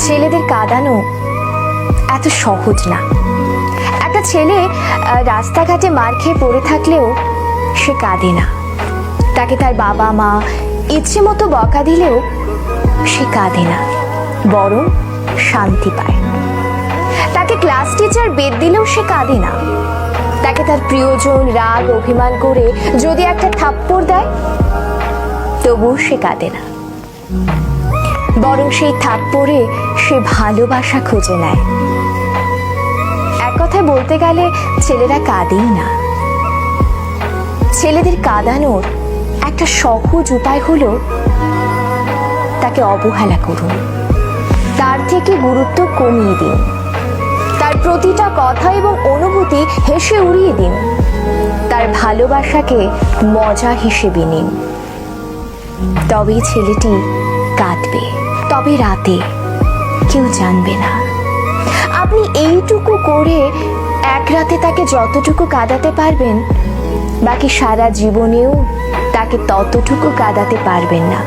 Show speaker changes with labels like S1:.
S1: ছেলেদের কাঁদানো এত সহজ না। একটা ছেলে রাস্তাঘাটে মার খেয়ে পড়ে থাকলেও সে কাঁদে না। তাকে তার বাবা মা ইচ্ছে মতো বকা দিলেও সে কাঁদে না, বরং শান্তি পায়। তাকে ক্লাস টিচার বেদ দিলেও সে কাঁদে না। তাকে তার প্রিয়জন রাগ অভিমান করে যদি একটা থাপ্পড় দেয় তবুও সে কাঁদে না, বরং সেই থাপ্পড়ে সে ভালোবাসা খুঁজে নেয়। এক কথায় বলতে গেলে ছেলেরা কাঁদেই না। ছেলেদের কাঁদানোর একটা সহজ উপায় হলো তাকে অবহেলা করুন, তার থেকে গুরুত্ব কমিয়ে দিন, তার প্রতিটা কথা এবং অনুভূতি হেসে উড়িয়ে দিন, তার ভালোবাসাকে মজা হিসেবে নিন। তবেই ছেলেটি কাঁদবে, তবে রাতে কেউ জানবে না। আপনি এইটুকু করে এক রাতে তাকে যতটুকু কাঁদাতে পারবেন, বাকি সারা জীবনেও তাকে ততটুকু কাঁদাতে পারবেন না।